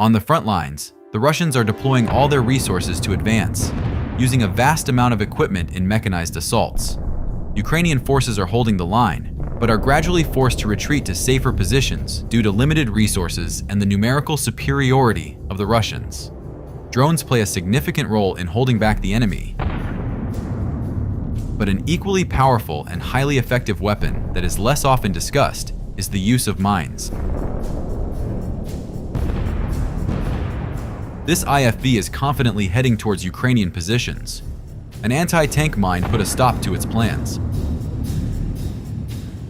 On the front lines, the Russians are deploying all their resources to advance, using a vast amount of equipment in mechanized assaults. Ukrainian forces are holding the line, but are gradually forced to retreat to safer positions due to limited resources and the numerical superiority of the Russians. Drones play a significant role in holding back the enemy, but an equally powerful and highly effective weapon that is less often discussed is the use of mines. This IFV is confidently heading towards Ukrainian positions. An anti-tank mine put a stop to its plans.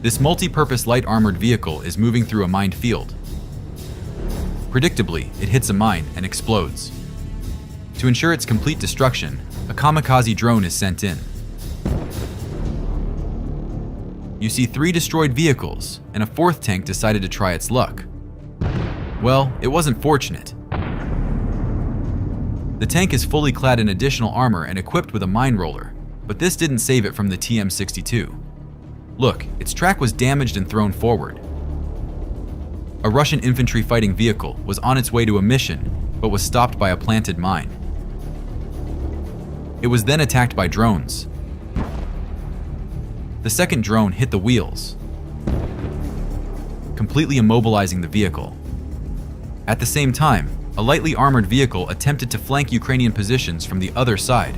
This multi-purpose light armored vehicle is moving through a mined field. Predictably, it hits a mine and explodes. To ensure its complete destruction, a kamikaze drone is sent in. You see 3 destroyed vehicles, and a 4th tank decided to try its luck. Well, it wasn't fortunate. The tank is fully clad in additional armor and equipped with a mine roller, but this didn't save it from the TM-62. Look, its track was damaged and thrown forward. A Russian infantry fighting vehicle was on its way to a mission, but was stopped by a planted mine. It was then attacked by drones. The second drone hit the wheels, completely immobilizing the vehicle. At the same time, a lightly armored vehicle attempted to flank Ukrainian positions from the other side,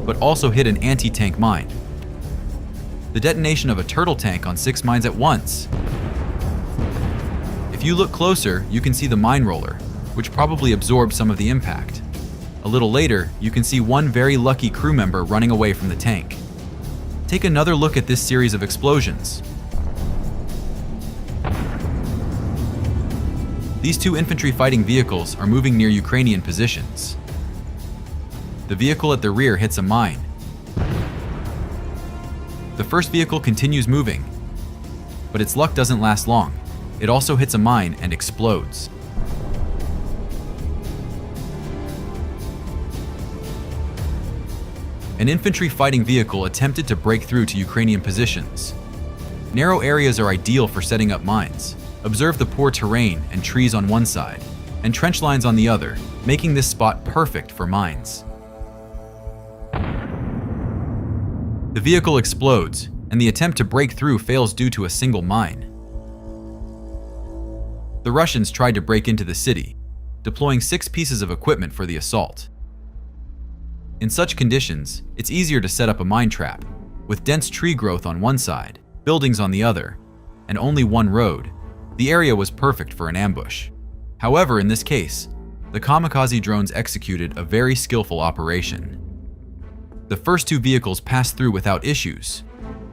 but also hit an anti-tank mine. The detonation of a turtle tank on 6 mines at once. If you look closer, you can see the mine roller, which probably absorbed some of the impact. A little later, you can see one very lucky crew member running away from the tank. Take another look at this series of explosions. These 2 infantry fighting vehicles are moving near Ukrainian positions. The vehicle at the rear hits a mine. The first vehicle continues moving, but its luck doesn't last long. It also hits a mine and explodes. An infantry fighting vehicle attempted to break through to Ukrainian positions. Narrow areas are ideal for setting up mines. Observe the poor terrain and trees on one side, and trench lines on the other, making this spot perfect for mines. The vehicle explodes, and the attempt to break through fails due to a single mine. The Russians tried to break into the city, deploying 6 pieces of equipment for the assault. In such conditions, it's easier to set up a mine trap, with dense tree growth on one side, buildings on the other, and only one road. The area was perfect for an ambush. However, in this case, the kamikaze drones executed a very skillful operation. The first 2 vehicles pass through without issues,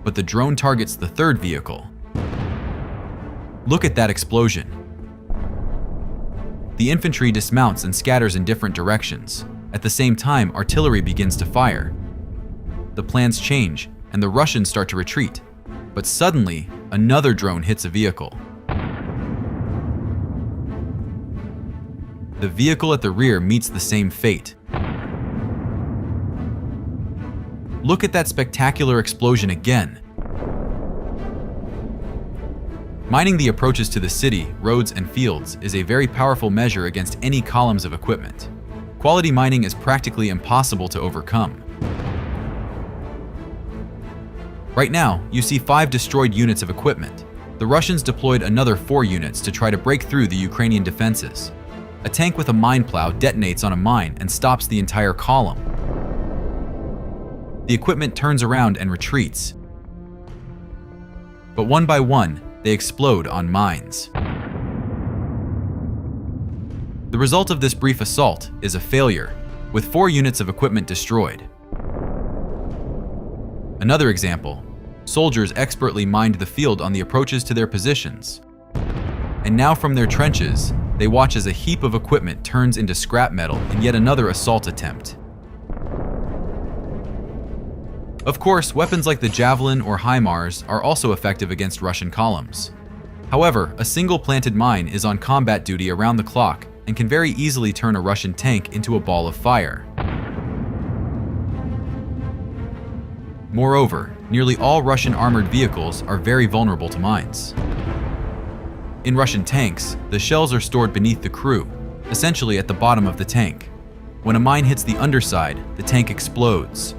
but the drone targets the 3rd vehicle. Look at that explosion. The infantry dismounts and scatters in different directions. At the same time, artillery begins to fire. The plans change, and the Russians start to retreat. But suddenly, another drone hits a vehicle. The vehicle at the rear meets the same fate. Look at that spectacular explosion again. Mining the approaches to the city, roads, and fields is a very powerful measure against any columns of equipment. Quality mining is practically impossible to overcome. Right now, you see 5 destroyed units of equipment. The Russians deployed another 4 units to try to break through the Ukrainian defenses. A tank with a mine plow detonates on a mine and stops the entire column. The equipment turns around and retreats. But one by one, they explode on mines. The result of this brief assault is a failure, with 4 units of equipment destroyed. Another example, soldiers expertly mined the field on the approaches to their positions. And now from their trenches, they watch as a heap of equipment turns into scrap metal in yet another assault attempt. Of course, weapons like the Javelin or HIMARS are also effective against Russian columns. However, a single planted mine is on combat duty around the clock and can very easily turn a Russian tank into a ball of fire. Moreover, nearly all Russian armored vehicles are very vulnerable to mines. In Russian tanks, the shells are stored beneath the crew, essentially at the bottom of the tank. When a mine hits the underside, the tank explodes.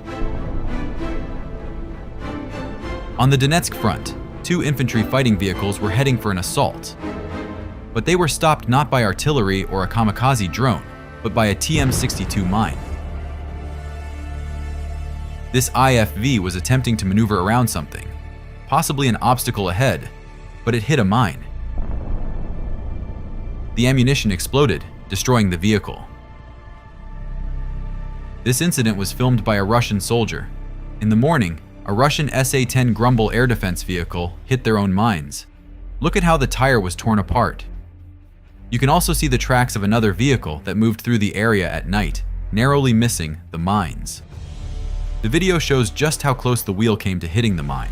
On the Donetsk front, 2 infantry fighting vehicles were heading for an assault. But they were stopped not by artillery or a kamikaze drone, but by a TM-62 mine. This IFV was attempting to maneuver around something, possibly an obstacle ahead, but it hit a mine. The ammunition exploded, destroying the vehicle. This incident was filmed by a Russian soldier. In the morning, a Russian SA-10 Grumble air defense vehicle hit their own mines. Look at how the tire was torn apart. You can also see the tracks of another vehicle that moved through the area at night, narrowly missing the mines. The video shows just how close the wheel came to hitting the mine.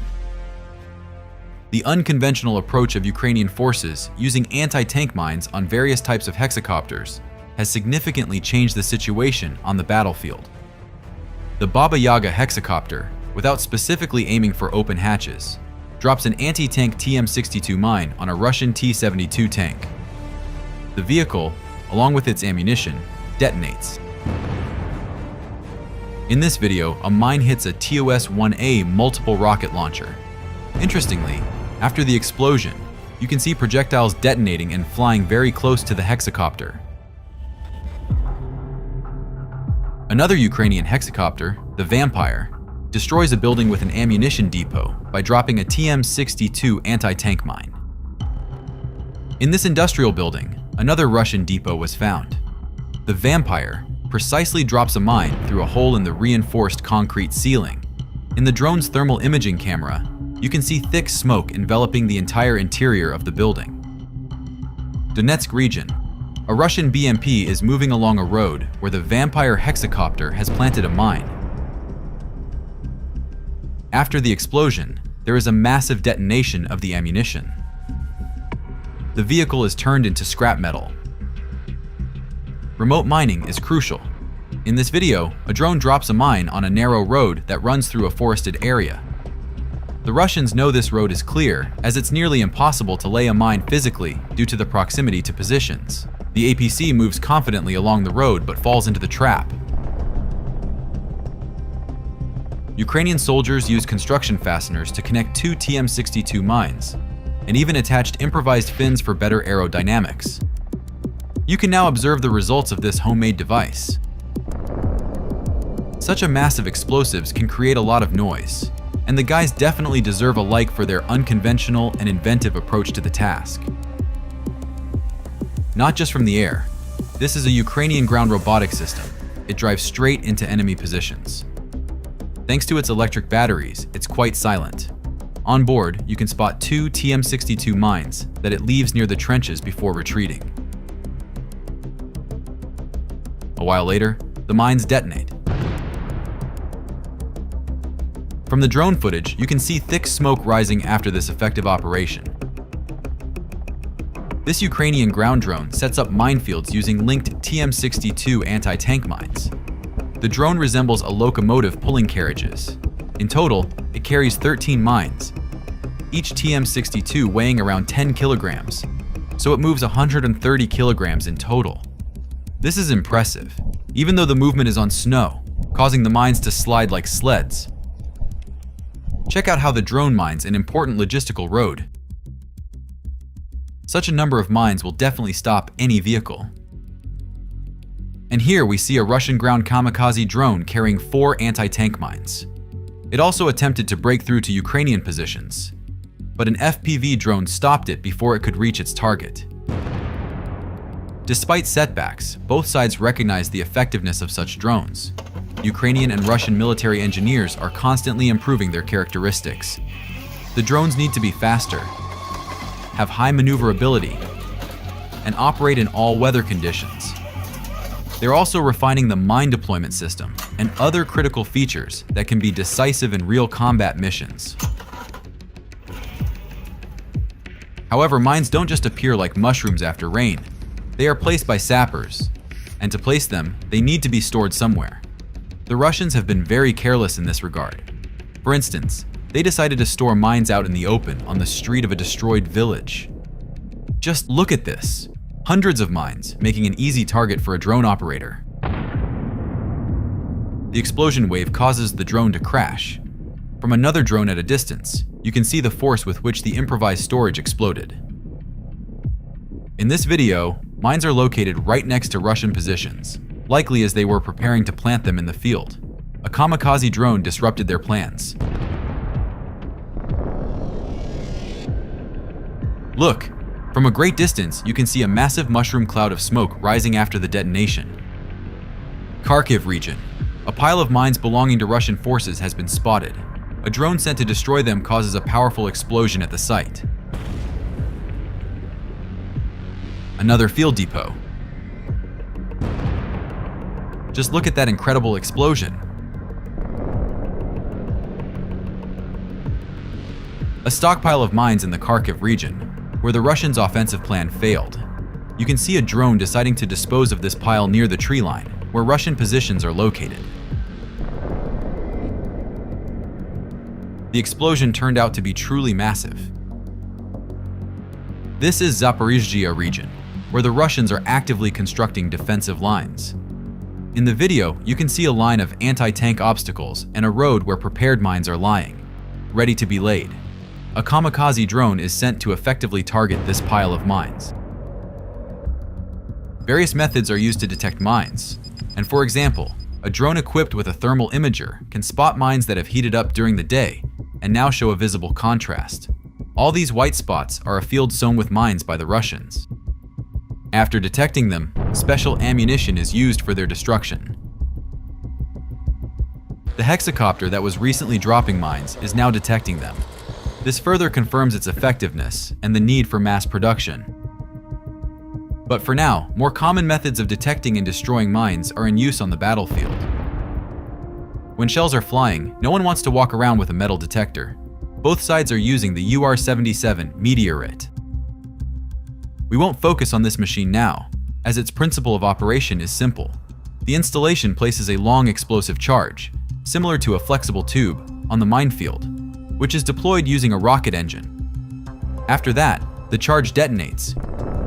The unconventional approach of Ukrainian forces using anti-tank mines on various types of hexacopters has significantly changed the situation on the battlefield. The Baba Yaga hexacopter, without specifically aiming for open hatches, drops an anti-tank TM-62 mine on a Russian T-72 tank. The vehicle, along with its ammunition, detonates. In this video, a mine hits a TOS-1A multiple rocket launcher. Interestingly, after the explosion, you can see projectiles detonating and flying very close to the hexacopter. Another Ukrainian hexacopter, the Vampire, destroys a building with an ammunition depot by dropping a TM-62 anti-tank mine. In this industrial building, another Russian depot was found. The Vampire precisely drops a mine through a hole in the reinforced concrete ceiling. In the drone's thermal imaging camera, you can see thick smoke enveloping the entire interior of the building. Donetsk region. A Russian BMP is moving along a road where the Vampire hexacopter has planted a mine. After the explosion, there is a massive detonation of the ammunition. The vehicle is turned into scrap metal. Remote mining is crucial. In this video, a drone drops a mine on a narrow road that runs through a forested area. The Russians know this road is clear, as it's nearly impossible to lay a mine physically due to the proximity to positions. The APC moves confidently along the road but falls into the trap. Ukrainian soldiers used construction fasteners to connect 2 TM-62 mines, and even attached improvised fins for better aerodynamics. You can now observe the results of this homemade device. Such a massive explosives can create a lot of noise, and the guys definitely deserve a like for their unconventional and inventive approach to the task. Not just from the air, this is a Ukrainian ground robotic system. It drives straight into enemy positions. Thanks to its electric batteries, it's quite silent. On board, you can spot 2 TM-62 mines that it leaves near the trenches before retreating. A while later, the mines detonate. From the drone footage, you can see thick smoke rising after this effective operation. This Ukrainian ground drone sets up minefields using linked TM-62 anti-tank mines. The drone resembles a locomotive pulling carriages. In total, it carries 13 mines, each TM-62 weighing around 10 kilograms, so it moves 130 kilograms in total. This is impressive, even though the movement is on snow, causing the mines to slide like sleds. Check out how the drone mines an important logistical road. Such a number of mines will definitely stop any vehicle. And here we see a Russian ground kamikaze drone carrying 4 anti-tank mines. It also attempted to break through to Ukrainian positions, but an FPV drone stopped it before it could reach its target. Despite setbacks, both sides recognize the effectiveness of such drones. Ukrainian and Russian military engineers are constantly improving their characteristics. The drones need to be faster, have high maneuverability, and operate in all weather conditions. They're also refining the mine deployment system and other critical features that can be decisive in real combat missions. However, mines don't just appear like mushrooms after rain. They are placed by sappers, and to place them, they need to be stored somewhere. The Russians have been very careless in this regard. For instance, they decided to store mines out in the open on the street of a destroyed village. Just look at this. Hundreds of mines, making an easy target for a drone operator. The explosion wave causes the drone to crash. From another drone at a distance, you can see the force with which the improvised storage exploded. In this video, mines are located right next to Russian positions, likely as they were preparing to plant them in the field. A kamikaze drone disrupted their plans. Look! From a great distance, you can see a massive mushroom cloud of smoke rising after the detonation. Kharkiv region. A pile of mines belonging to Russian forces has been spotted. A drone sent to destroy them causes a powerful explosion at the site. Another field depot. Just look at that incredible explosion. A stockpile of mines in the Kharkiv region, where the Russians' offensive plan failed. You can see a drone deciding to dispose of this pile near the tree line, where Russian positions are located. The explosion turned out to be truly massive. This is Zaporizhzhia region, where the Russians are actively constructing defensive lines. In the video, you can see a line of anti-tank obstacles and a road where prepared mines are lying, ready to be laid. A kamikaze drone is sent to effectively target this pile of mines. Various methods are used to detect mines, and for example, a drone equipped with a thermal imager can spot mines that have heated up during the day and now show a visible contrast. All these white spots are a field sown with mines by the Russians. After detecting them, special ammunition is used for their destruction. The hexacopter that was recently dropping mines is now detecting them. This further confirms its effectiveness and the need for mass production. But for now, more common methods of detecting and destroying mines are in use on the battlefield. When shells are flying, no one wants to walk around with a metal detector. Both sides are using the UR-77 Meteorite. We won't focus on this machine now, as its principle of operation is simple. The installation places a long explosive charge, similar to a flexible tube, on the minefield, which is deployed using a rocket engine. After that, the charge detonates,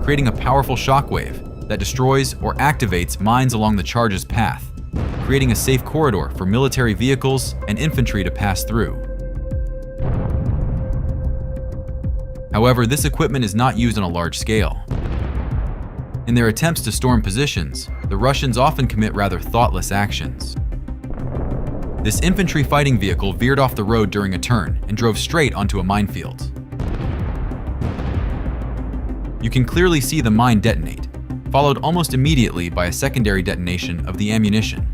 creating a powerful shockwave that destroys or activates mines along the charge's path, creating a safe corridor for military vehicles and infantry to pass through. However, this equipment is not used on a large scale. In their attempts to storm positions, the Russians often commit rather thoughtless actions. This infantry fighting vehicle veered off the road during a turn and drove straight onto a minefield. You can clearly see the mine detonate, followed almost immediately by a secondary detonation of the ammunition.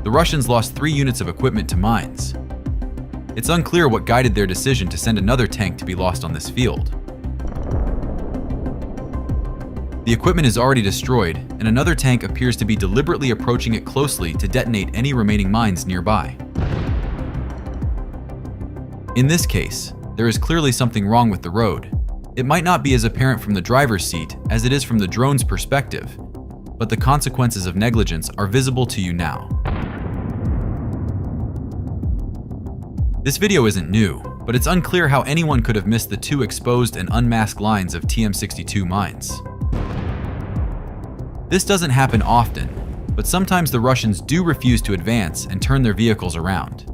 The Russians lost 3 units of equipment to mines. It's unclear what guided their decision to send another tank to be lost on this field. The equipment is already destroyed, and another tank appears to be deliberately approaching it closely to detonate any remaining mines nearby. In this case, there is clearly something wrong with the road. It might not be as apparent from the driver's seat as it is from the drone's perspective, but the consequences of negligence are visible to you now. This video isn't new, but it's unclear how anyone could have missed the 2 exposed and unmasked lines of TM62 mines. This doesn't happen often, but sometimes the Russians do refuse to advance and turn their vehicles around.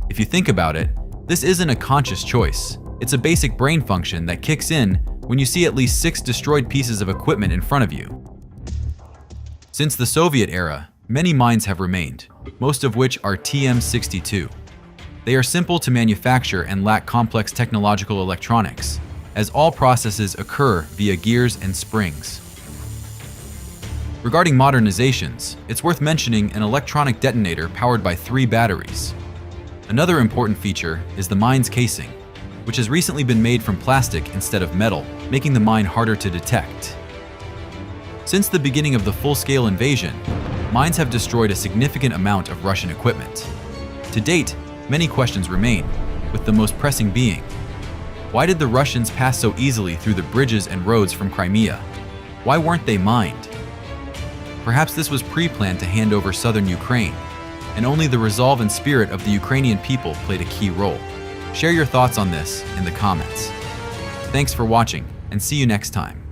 If you think about it, this isn't a conscious choice. It's a basic brain function that kicks in when you see at least 6 destroyed pieces of equipment in front of you. Since the Soviet era, many mines have remained, most of which are TM62. They are simple to manufacture and lack complex technological electronics, as all processes occur via gears and springs. Regarding modernizations, it's worth mentioning an electronic detonator powered by 3 batteries. Another important feature is the mine's casing, which has recently been made from plastic instead of metal, making the mine harder to detect. Since the beginning of the full-scale invasion, mines have destroyed a significant amount of Russian equipment. To date, many questions remain, with the most pressing being, why did the Russians pass so easily through the bridges and roads from Crimea? Why weren't they mined? Perhaps this was pre-planned to hand over southern Ukraine, and only the resolve and spirit of the Ukrainian people played a key role, Share your thoughts on this in the comments. Thanks for watching, and see you next time.